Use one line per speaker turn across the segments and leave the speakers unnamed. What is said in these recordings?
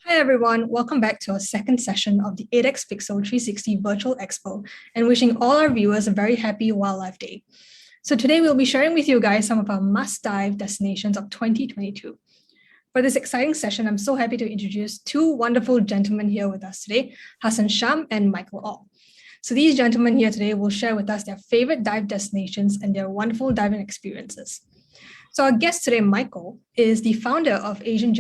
Hi everyone, welcome back to our second session of the 8X Pixel 360 Virtual Expo and wishing all our viewers a very happy Wildlife Day. So today we'll be sharing with you guys some of our must-dive destinations of 2022. For this exciting session, I'm so happy to introduce two wonderful gentlemen here with us today, Hassan Sham and Michael All. So these gentlemen here today will share with us their favorite dive destinations and their wonderful diving experiences. So our guest today, Michael, is the founder of Ocean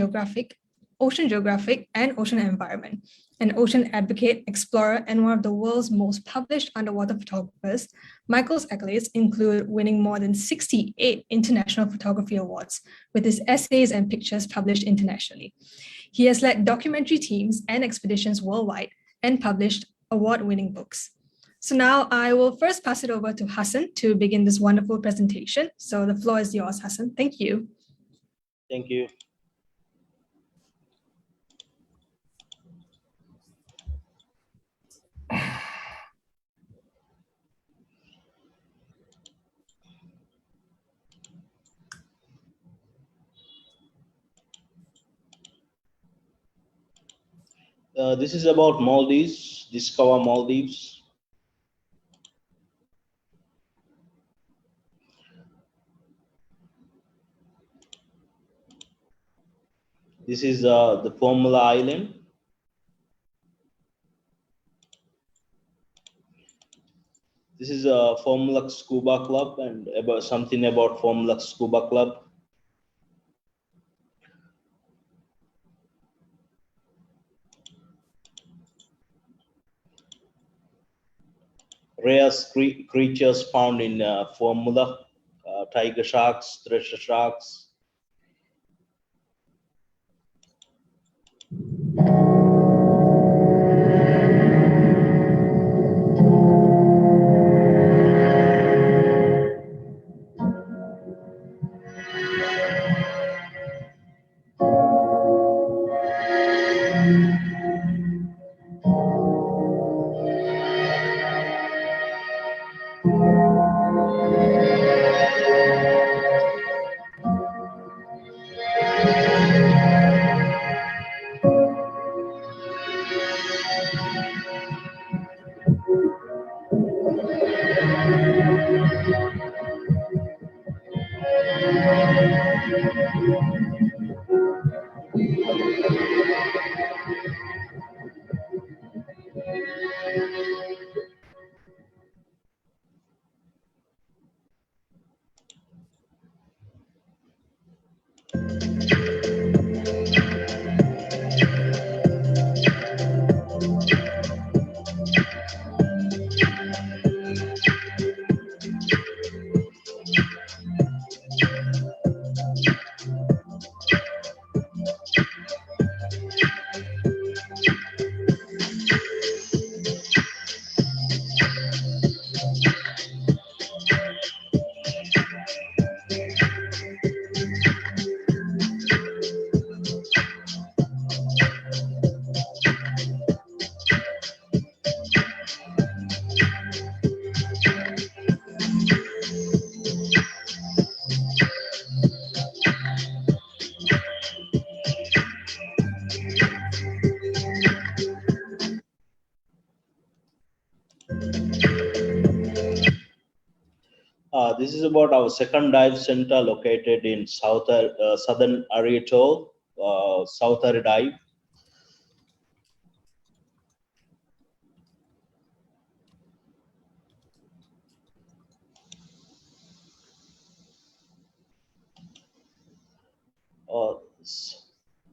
Geographic and Ocean Environment, an ocean advocate, explorer, and one of the world's most published underwater photographers. Michael's accolades include winning more than 68 international photography awards with his essays and pictures published internationally. He has led documentary teams and expeditions worldwide and published award-winning books. So now I will first pass it over to Hassan to begin this wonderful presentation. So the floor is yours, Hassan. Thank you.
Thank you. This is about Maldives, Discover Maldives. This is the Formula Island. This is a Formula Scuba Club and about something about Formula Scuba Club. Rare creatures found in Formula, tiger sharks, thresher sharks. This is about our second dive center located in southern Ariatoll, South Ari Dive.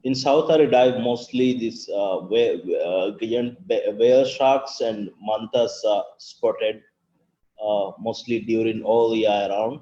In South Ari Dive, mostly these giant whale sharks and mantas are spotted mostly during all year round.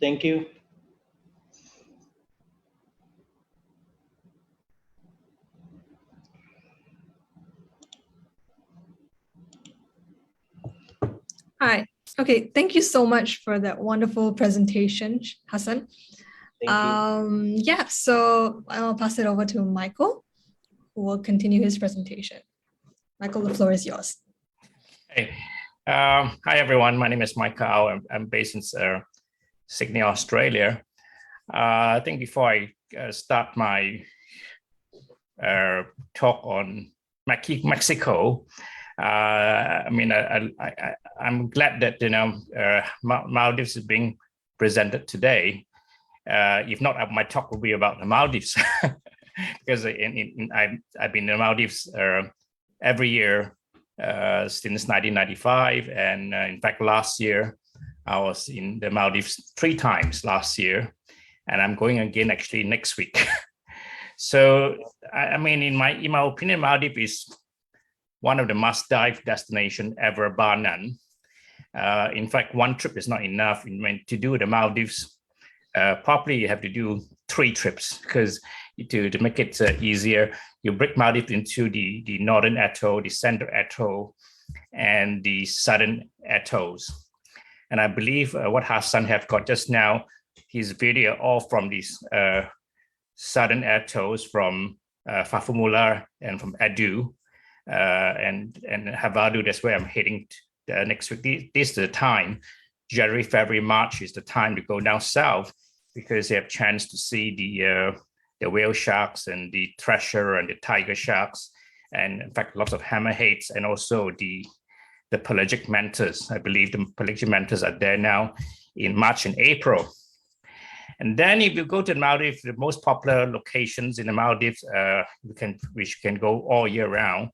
Thank you.
Hi. Okay, thank you so much for that wonderful presentation, Hassan.
Thank you.
Yeah, so I'll pass it over to Michael, who will continue his presentation. Michael, the floor is yours.
Hey, hi everyone. My name is Michael. I'm based in Sydney, Australia. I think before I start my talk on Mexico, I'm glad that Maldives is being presented today. If not, my talk will be about the Maldives because I've been in the Maldives every year since 1995, and in fact last year I was in the Maldives 3 times last year, and I'm going again actually next week. So in my opinion, Maldives is one of the must-dive destination ever, bar none. In fact, one trip is not enough. To do the Maldives properly, you have to do 3 trips, because to make it easier, you break Maldives into the northern atoll, the center atoll, and the southern atolls. And I believe what Hassan have got just now, his video all from these southern atolls, from Fafumula and from Adu and Havadu. That's where I'm heading next week. This is the time. January, February, March is the time to go down south, because they have a chance to see the whale sharks and the treasure and the tiger sharks, and in fact lots of hammerheads, and also the pelagic mantas. I believe the pelagic mantas are there now in March and April. And then if you go to the Maldives, the most popular locations in the Maldives, which can go all year round,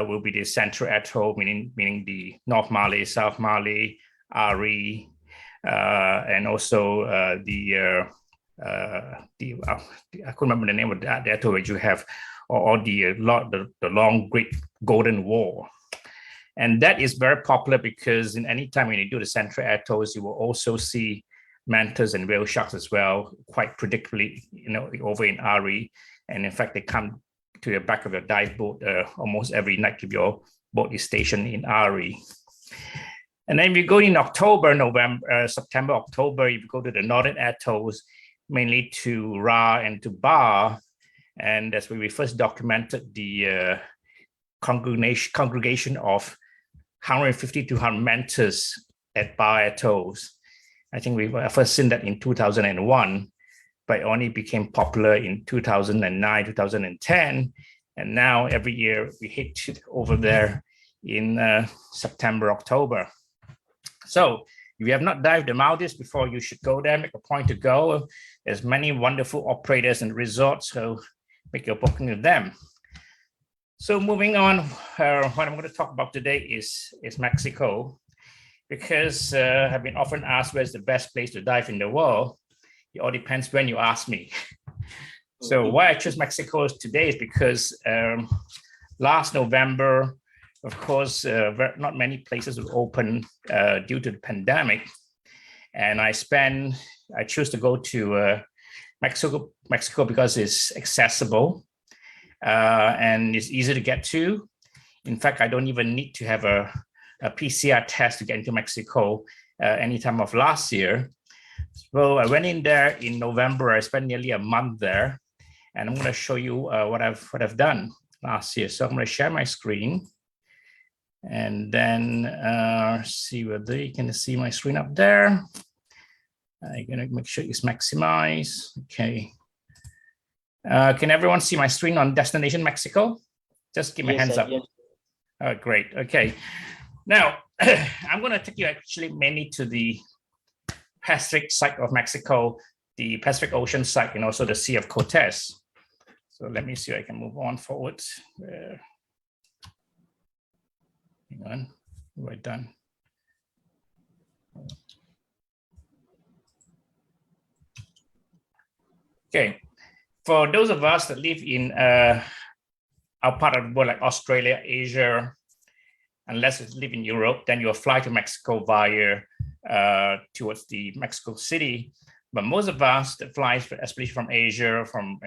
will be the Central Atoll, meaning the North Malay, South Malay, Ari, and also I couldn't remember the name of the atoll, where you have the long Great Golden Wall. And that is very popular because in any time when you do the Central Atolls, you will also see mantas and whale sharks as well, quite predictably, over in Ari. And in fact, they come to the back of your dive boat almost every night if your boat is stationed in Ari. And then we go in October, November, September, October, if you go to the northern atolls, mainly to Ra and to Ba, and that's where we first documented the congregation of 150 to 200 mantas at Ba atolls. I think we first seen that in 2001, but it only became popular in 2009, 2010. And now every year we hit over there in September, October. So if you have not dived the Maldives before, you should go there, make a point to go. There's many wonderful operators and resorts, so make your booking with them. So moving on, what I'm going to talk about today is Mexico, because I've been often asked where's the best place to dive in the world. It all depends when you ask me. So why I chose Mexico today is because last November, of course, not many places were open due to the pandemic. And I choose to go to Mexico because it's accessible and it's easy to get to. In fact, I don't even need to have a PCR test to get into Mexico anytime of last year. So I went in there in November. I spent nearly a month there, and I'm going to show you what I've done last year. So I'm going to share my screen, and then see whether you can see my screen up there. I'm going to make sure it's maximized. Okay. Can everyone see my screen on Destination Mexico? Just give me hands up. Oh, great. Okay. Now, I'm going to take you actually mainly to the Pacific side of Mexico, the Pacific Ocean side, and also the Sea of Cortez. So let me see if I can move on forward. Hang on, what have I done? Okay, for those of us that live in our part of the world, like Australia, Asia, unless you live in Europe, then you'll fly to Mexico via towards the Mexico City. But most of us that fly, especially from Asia, from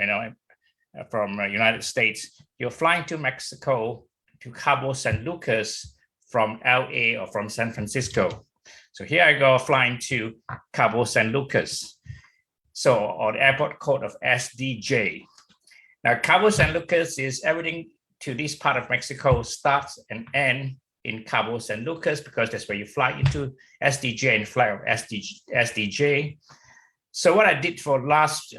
United States, you're flying to Mexico to Cabo San Lucas from LA or from San Francisco. So here I go flying to Cabo San Lucas. So, or the airport code of SDJ. Now, Cabo San Lucas is everything to this part of Mexico starts and ends in Cabo San Lucas because that's where you fly into SDJ and fly out SDJ. So what I did for last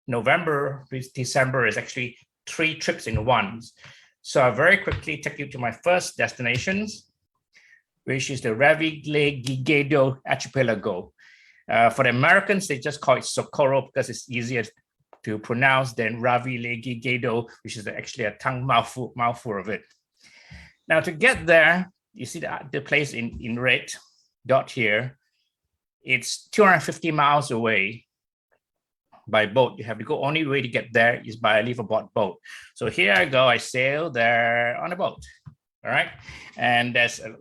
November, December is actually 3 trips in one. So I very quickly take you to my first destinations, which is the Revillagigedo Archipelago. For the Americans, they just call it Socorro because it's easier to pronounce than Revillagigedo, which is actually a tongue mouthful of it. Now to get there, you see the place in red dot here. It's 250 miles away by boat. You have to go, only way to get there is by a liveaboard boat. So here I go, I sail there on a boat, all right? And there's a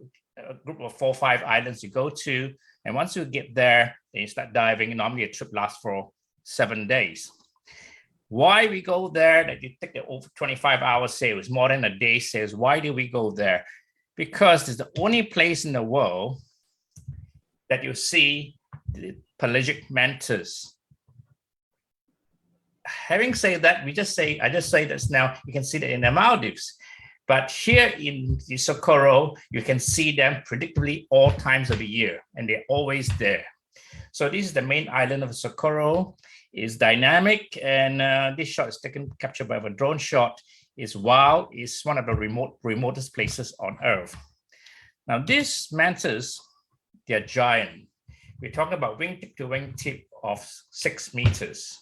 group of 4 or 5 islands you go to. And once you get there, then you start diving. Normally a trip lasts for 7 days. Why we go there, that you take the over 25-hour sail, it's more than a day sail. Why do we go there? Because it's the only place in the world that you see the pelagic mantis. Having said that, I just say this now, you can see that in the Maldives. But here in the Socorro, you can see them predictably all times of the year, and they're always there. So this is the main island of Socorro. It's dynamic, and this shot is captured by a drone shot. It's wild. It's one of the remotest places on Earth. Now, these mantis, they're giant. We're talking about wingtip to wingtip of 6 meters.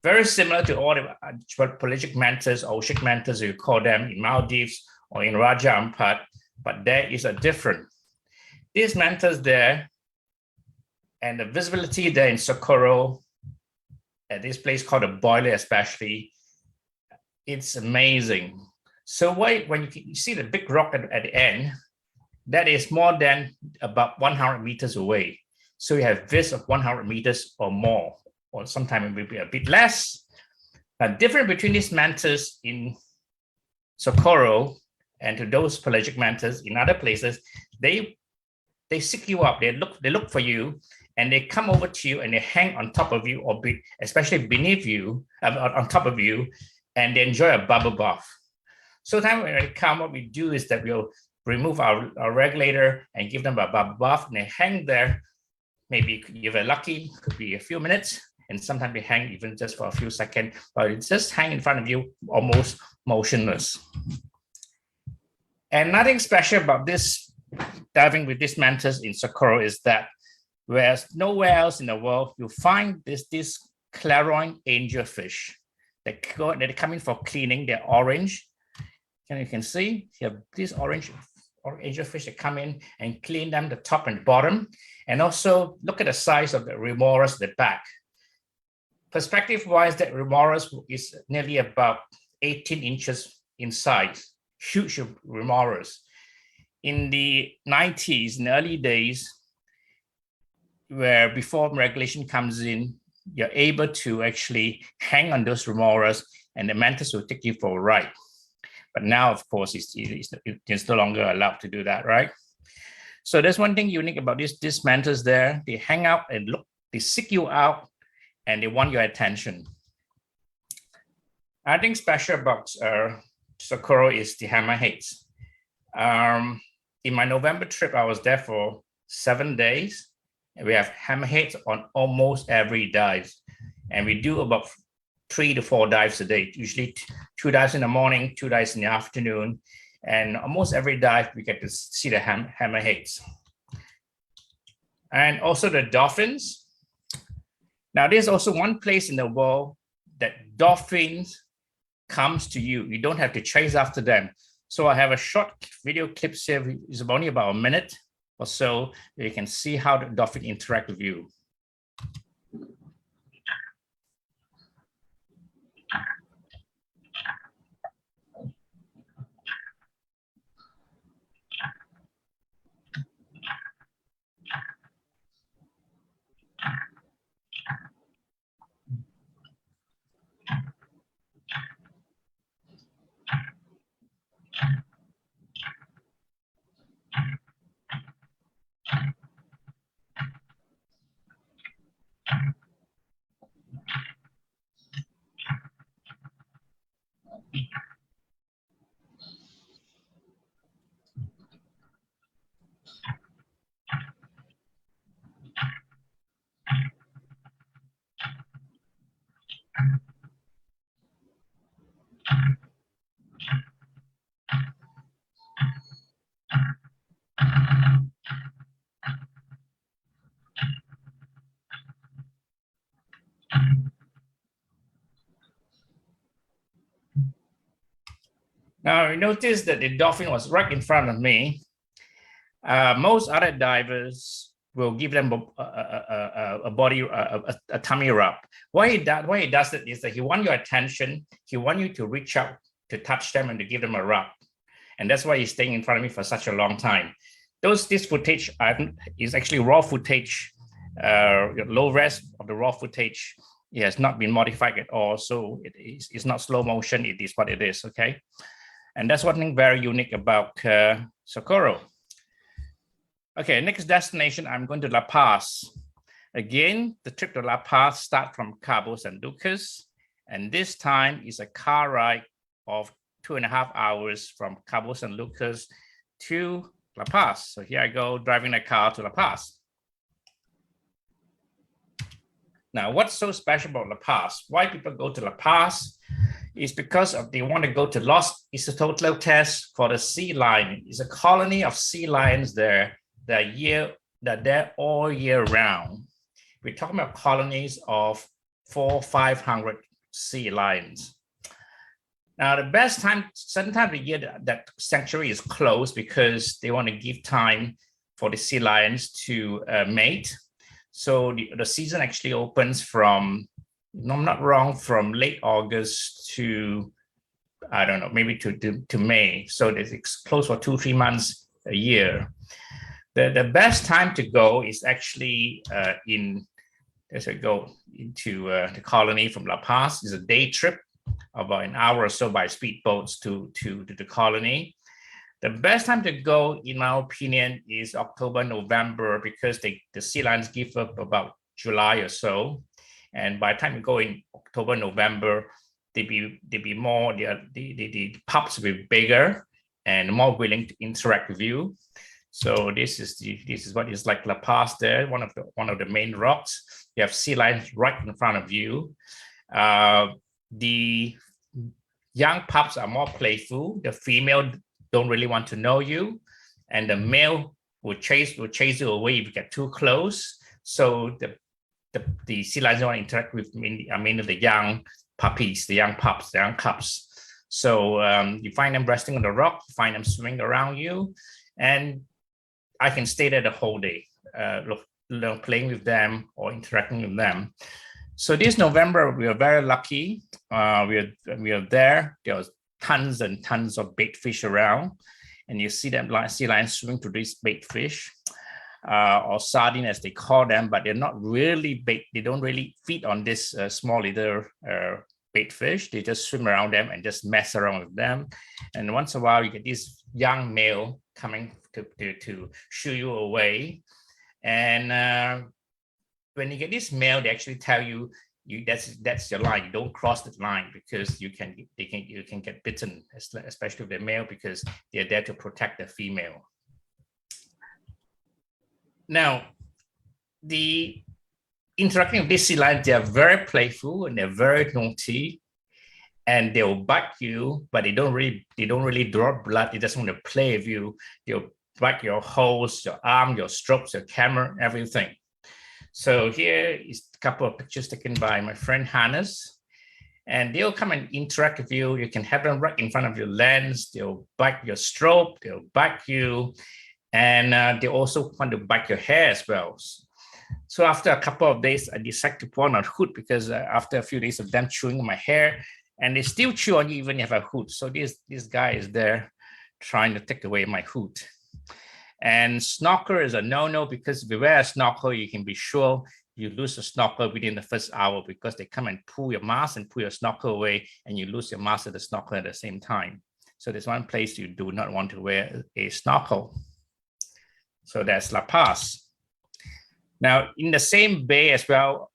Very similar to all the pelagic mantis, oceanic mantis, you call them in Maldives or in Raja Ampat, but there is a difference. These mantis there, and the visibility there in Socorro, at this place called the Boiler especially, it's amazing. So when you see the big rock at the end, that is more than about 100 meters away. So you have vis of 100 meters or more, or sometimes it will be a bit less. The difference between these mantis in Socorro and to those pelagic mantis in other places, they seek you up, they look for you, and they come over to you and they hang on top of you, or especially beneath you, on top of you, and they enjoy a bubble bath. So then when they come, what we do is that we'll remove our regulator and give them a bubble bath, and they hang there. Maybe if you're lucky, could be a few minutes, and sometimes they hang even just for a few seconds, but it just hang in front of you, almost motionless. And nothing special about this diving with this mantis in Socorro is that whereas nowhere else in the world you find this clarion angelfish that come in for cleaning. They're orange, and you can see here these orange angelfish that come in and clean them the top and bottom, and also look at the size of the remoras at the back. perspective-wise, that remoras is nearly about 18 inches in size, huge remoras. In the 90s, in the early days, where before regulation comes in, you're able to actually hang on those remoras and the mantis will take you for a ride. But now, of course, it's no longer allowed to do that, right? So there's one thing unique about these mantis there. They hang out and look, they seek you out and they want your attention. I think special about Socorro is the hammerheads. In my November trip, I was there for 7 days. And we have hammerheads on almost every dive. And we do about 3 to 4 dives a day, usually 2 dives in the morning, 2 dives in the afternoon. And almost every dive, we get to see the hammerheads. And also the dolphins. Now, there's also one place in the world that dolphins comes to you. You don't have to chase after them. So I have a short video clip here. It's only about a minute or so. You can see how the dolphin interact with you. Now, you notice that the dolphin was right in front of me. Most other divers will give them a tummy rub. Why he does it is that he wants your attention. He wants you to reach out to touch them and to give them a rub. And that's why he's staying in front of me for such a long time. This footage is actually raw footage, low res of the raw footage. It has not been modified at all. So it's not slow motion. It is what it is, okay? And that's one thing very unique about Socorro. Okay, next destination, I'm going to La Paz. Again, the trip to La Paz starts from Cabo San Lucas. And this time is a car ride of 2.5 hours from Cabo San Lucas to La Paz. So here I go driving a car to La Paz. Now, what's so special about La Paz? Why people go to La Paz? Is because they want to go to Los Isototles for the sea lion. It's a colony of sea lions there that they're all year round. We're talking about colonies of 400-500 sea lions. Now, the best time, certain time of the year that sanctuary is closed because they want to give time for the sea lions to mate. So the season actually opens from, if I'm not wrong, from late August to, I don't know, maybe to May. So it's closed for 2-3 months a year. The best time to go is actually as I go into the colony from La Paz. It's a day trip, about an hour or so by speedboats to the colony. The best time to go, in my opinion, is October, November, because the sea lions give up about July or so. And by the time you go in October, November, the pups will be bigger and more willing to interact with you. So this is what is like La Paz there, one of the main rocks. You have sea lions right in front of you. The young pups are more playful. The female don't really want to know you, and the male will chase you away if you get too close. So the sea lions want to interact with mainly the young puppies, the young pups, the young cubs. So you find them resting on the rock, you find them swimming around you, and I can stay there the whole day, playing with them or interacting with them. So this November, we are very lucky. We are there. There was tons and tons of bait fish around, and you see them sea lions swimming to these bait fish, or sardine as they call them, but they're not really bait. They don't really feed on this small little bait fish. They just swim around them and just mess around with them. And once in a while, you get this young male coming to shoo you away. And when you get this male, they actually tell you, that's your line. You don't cross the line, because you can get bitten, especially with the male, because they're there to protect the female. Now, the interacting with these sea lions, they are very playful and they're very naughty, and they'll bite you, but they don't really draw blood. They just want to play with you. They'll bite your hose, your arm, your strokes, your camera, everything. So here is a couple of pictures taken by my friend Hannes, and they'll come and interact with you. You can have them right in front of your lens. They'll bite your strobe, they'll bite you, and they also want to bite your hair as well. So after a couple of days, I decided to put on a hood, because after a few days of them chewing my hair, and they still chew on you even if I have a hood. So this guy is there trying to take away my hood. And snorkel is a no-no, because if you wear a snorkel, you can be sure you lose the snorkel within the first hour, because they come and pull your mask and pull your snorkel away, and you lose your mask and the snorkel at the same time. So there's one place you do not want to wear a snorkel. So that's La Paz. Now, in the same bay as well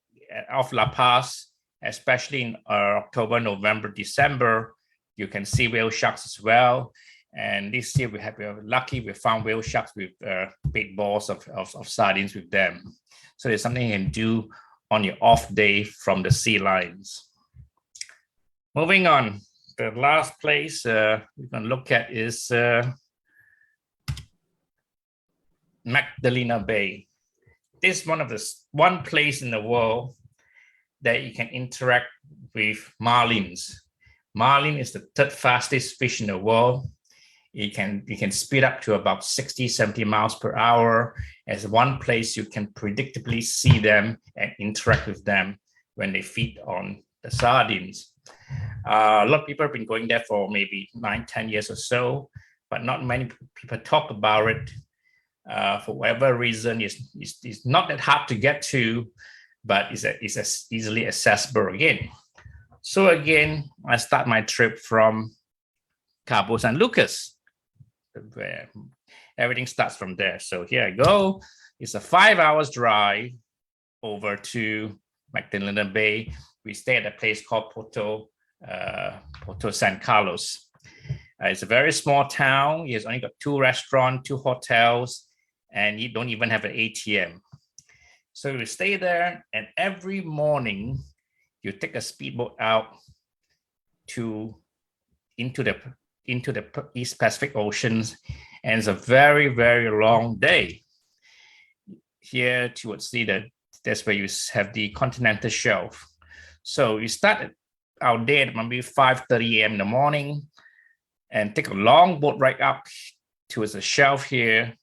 of La Paz, especially in October, November, December, you can see whale sharks as well. And this year we're lucky, we found whale sharks with big balls of sardines with them. So there's something you can do on your off day from the sea lions. Moving on, the last place we're going to look at is Magdalena Bay. This is one place in the world that you can interact with marlins. Marlin is the third fastest fish in the world. You can speed up to about 60, 70 miles per hour. As one place you can predictably see them and interact with them when they feed on the sardines. A lot of people have been going there for maybe 9, 10 years or so, but not many people talk about it. For whatever reason, it's not that hard to get to, but it's easily accessible again. So again, I start my trip from Cabo San Lucas, where everything starts from there. So here I go. It's a 5 hours drive over to Magdalena Bay. We stay at a place called Porto San Carlos. It's a very small town. It's only got 2 restaurants, 2 hotels, and you don't even have an ATM. So we stay there, and every morning you take a speedboat out into the East Pacific Oceans, and it's a very, very long day. Here towards that's where you have the continental shelf. So we start our day at maybe 5:30 a.m. in the morning, and take a long boat ride up towards the shelf here,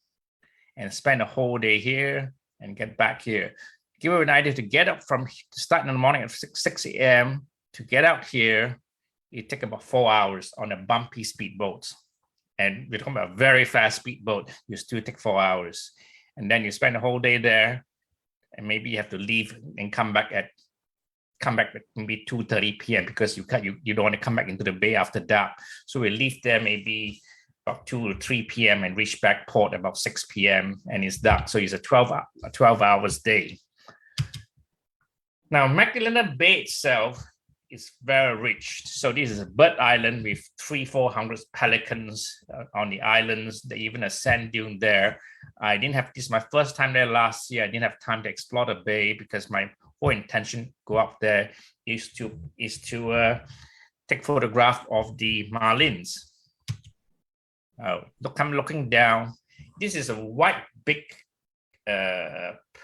and spend a whole day here and get back here. Give you an idea, to get up from starting in the morning at 6 a.m. to get out here, it take about 4 hours on a bumpy speedboat. And we're talking about a very fast speedboat, you still take 4 hours. And then you spend the whole day there, and maybe you have to leave and come back at maybe 2:30 p.m. because you don't want to come back into the bay after dark. So we leave there maybe about 2 or 3 p.m. and reach back port about 6 p.m. and it's dark. So it's a 12 hours day. Now, Magdalena Bay itself is very rich. So this is a bird island with 300-400 pelicans on the islands. There's even a sand dune there. This is my first time there last year. I didn't have time to explore the bay because my whole intention go up there is to take photograph of the marlins. Look, I'm looking down. This is a white, big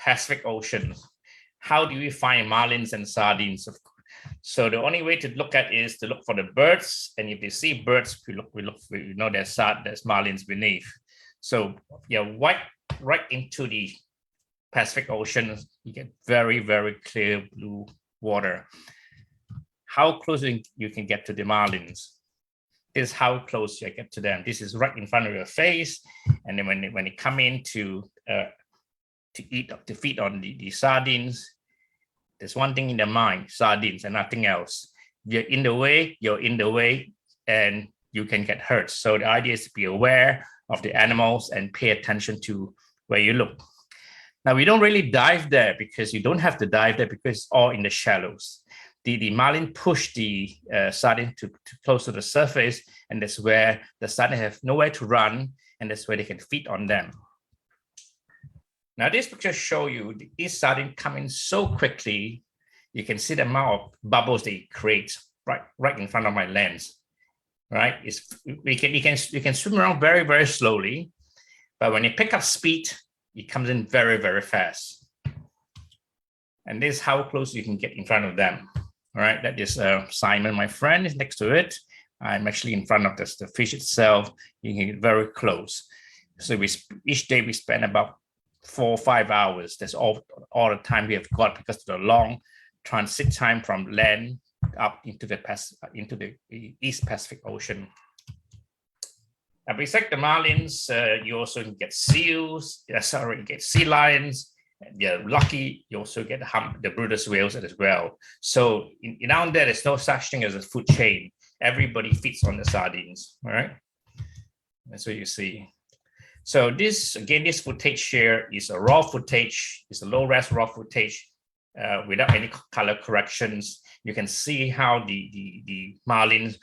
Pacific Ocean. How do we find marlins and sardines? So the only way to look at is to look for the birds, and if you see birds, we know there's marlins beneath. So yeah, right into the Pacific Ocean, you get very, very clear blue water. How close you can get to the marlins. This is how close you get to them. This is right in front of your face. And then when they come in to feed on the sardines, there's one thing in their mind, sardines and nothing else. You're in the way, and you can get hurt. So the idea is to be aware of the animals and pay attention to where you look. Now, we don't really dive there because you don't have to dive there because it's all in the shallows. The marlin push the sardine to close to the surface, and that's where the sardine have nowhere to run, and that's where they can feed on them. Now, this picture show you these sardines come in so quickly. You can see the amount of bubbles they create right in front of my lens. Right? You can swim around very, very slowly, but when you pick up speed, it comes in very, very fast. And this is how close you can get in front of them. All right, that is Simon, my friend, is next to it. I'm actually in front of the fish itself. You can get very close. So each day we spend about 4 or 5 hours. That's all the time we have got because of the long transit time from land up into the East Pacific Ocean. And besides the marlins, you also can get seals. You get sea lions. You're lucky, you also get the Bryde's whales as well. So down there's no such thing as a food chain. Everybody feeds on the sardines, all right? That's what you see. So this footage here is a raw footage. It's a low-res raw footage without any color corrections. You can see how the marlin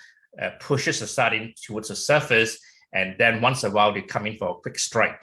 pushes the sardine towards the surface, and then once in a while they come in for a quick strike.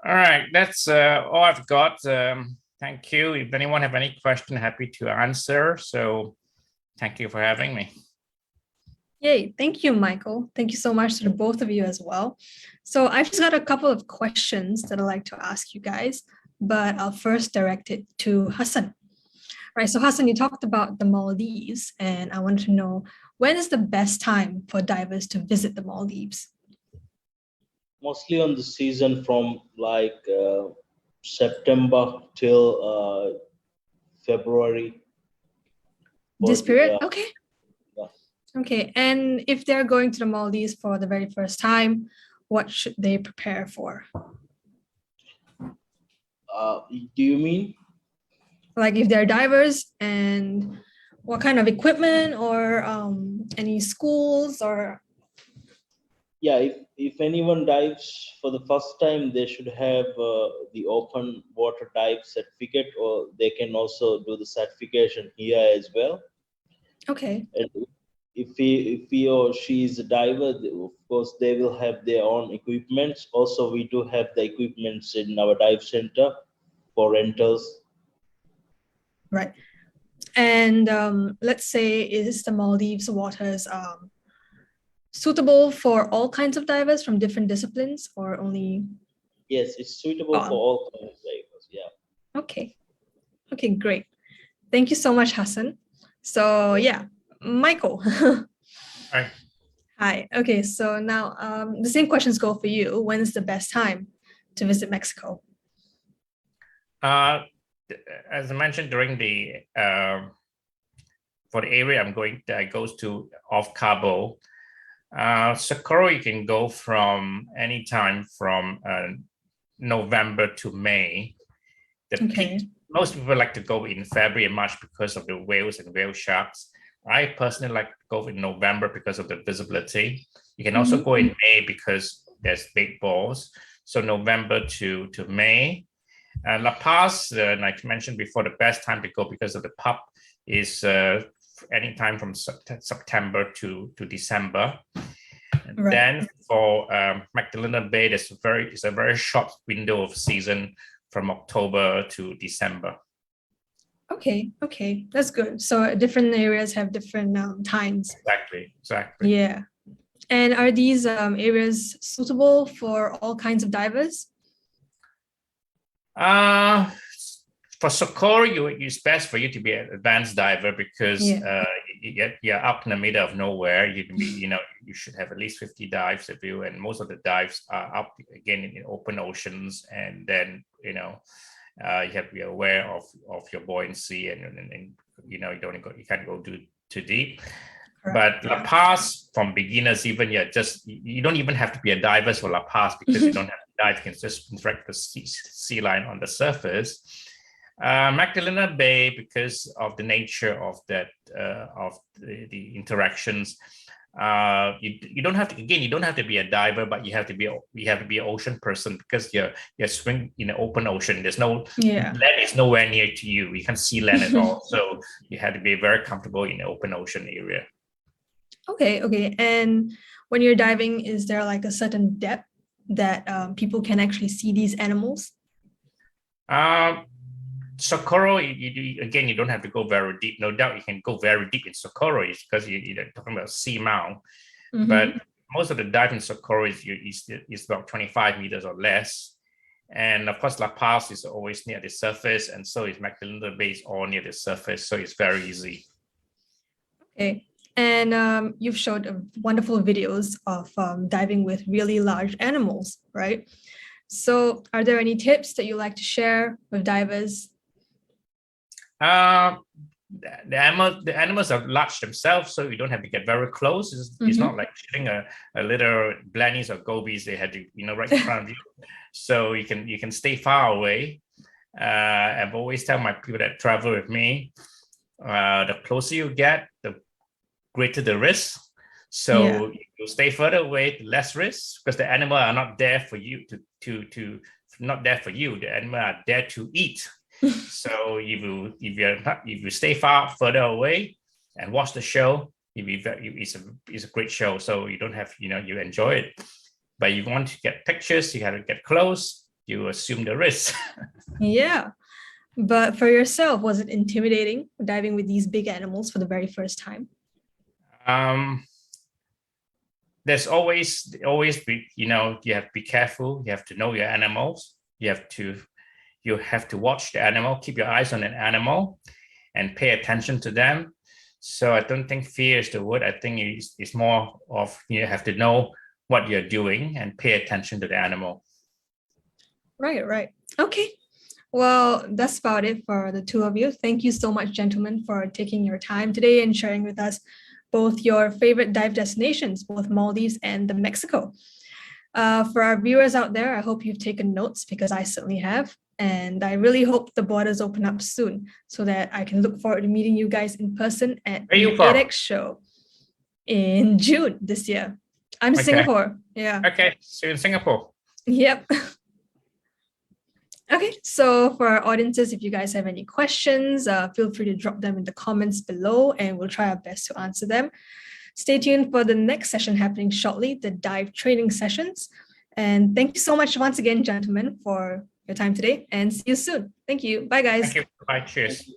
All right, that's all I've got. Thank you. If anyone have any question, happy to answer. So thank you for having me.
Yay, thank you, Michael. Thank you so much to the both of you as well. So I've just got a couple of questions that I'd like to ask you guys, but I'll first direct it to Hassan. Right, so Hassan, you talked about the Maldives, and I wanted to know, when is the best time for divers to visit the Maldives?
Mostly on the season from like September till February.
This period?
Yeah.
Okay.
Yeah.
Okay, and if they're going to the Maldives for the very first time, what should they prepare for?
Do you mean?
Like if they're divers, and what kind of equipment or any schools or?
Yeah, if anyone dives for the first time, they should have the open water dive certificate, or they can also do the certification here as well.
Okay.
And if he or she is a diver, of course they will have their own equipments. Also, we do have the equipments in our dive center for rentals.
Right. And let's say, is the Maldives waters suitable for all kinds of divers from different disciplines, or only?
Yes, it's suitable for all kinds of divers. Yeah.
Okay. Okay, great. Thank you so much, Hassan. So yeah, Michael.
Hi.
Hi. Okay, so now the same questions go for you. When is the best time to visit Mexico?
As I mentioned during the for the area I'm going that goes to off Cabo, Socorro you can go from any time from November to May. The
Okay.
peak, most people like to go in February and March because of the whales and whale sharks. I personally like to go in November because of the visibility. You can also go in May because there's big balls. So November to May. La Paz, like I mentioned before, the best time to go because of the pub is anytime from September to December. And
Right.
then for Magdalena Bay, it's a very short window of season from October to December.
Okay, that's good. So different areas have different times.
Exactly.
Yeah. And are these areas suitable for all kinds of divers?
For Socorro, it's best for you to be an advanced diver because you're up in the middle of nowhere. You should have at least 50 dives of you, and most of the dives are up again in open oceans. And then you have to be aware of your buoyancy, and you can't go too deep. Correct. But La Paz, from beginners, even you don't even have to be a diver for La Paz because you don't have to dive. You can just interact with the sea line on the surface. Magdalena Bay, because of the nature of that of the interactions, you don't have to be a diver, but you have to be an ocean person because you're swimming in an open ocean. There's no land is nowhere near to you. You can't see land at all. So you have to be very comfortable in an open ocean area.
Okay. And when you're diving, is there like a certain depth that people can actually see these animals?
Socorro, you don't have to go very deep. No doubt you can go very deep in Socorro because you're talking about seamount. But most of the dive in Socorro is about 25 meters or less. And of course, La Paz is always near the surface, and so is Magdalena Bay is all near the surface, so it's very easy.
Okay. And you've showed wonderful videos of diving with really large animals, right? So are there any tips that you like to share with divers?
The animals are large themselves, so you don't have to get very close. It's not like shooting a little blennies or gobies. They had to, right in front of you. So you can stay far away. I've always tell my people that travel with me, the closer you get, the greater the risk. So you stay further away, the less risk, because the animal are not there for you not there for you. The animal are there to eat. So if you stay further away and watch the show, it's a great show. So you don't have you enjoy it, but you want to get pictures, you have to get close. You assume the risk.
Yeah, but for yourself, was it intimidating diving with these big animals for the very first time?
There's always be you have to be careful. You have to know your animals. You have to watch the animal, keep your eyes on an animal and pay attention to them. So I don't think fear is the word. I think it's more of you have to know what you're doing and pay attention to the animal.
Right. Okay. Well, that's about it for the two of you. Thank you so much, gentlemen, for taking your time today and sharing with us both your favorite dive destinations, both Maldives and Mexico. For our viewers out there, I hope you've taken notes because I certainly have. And I really hope the borders open up soon so that I can look forward to meeting you guys in person at the 8X show in June this year. I'm in Singapore. Yeah.
Okay. See you in Singapore.
Yep. Okay, so for our audiences, if you guys have any questions, feel free to drop them in the comments below and we'll try our best to answer them. Stay tuned for the next session happening shortly, the dive training sessions. And thank you so much once again, gentlemen, for your time today and see you soon. Thank you. Bye, guys.
Thank you. Bye. Cheers.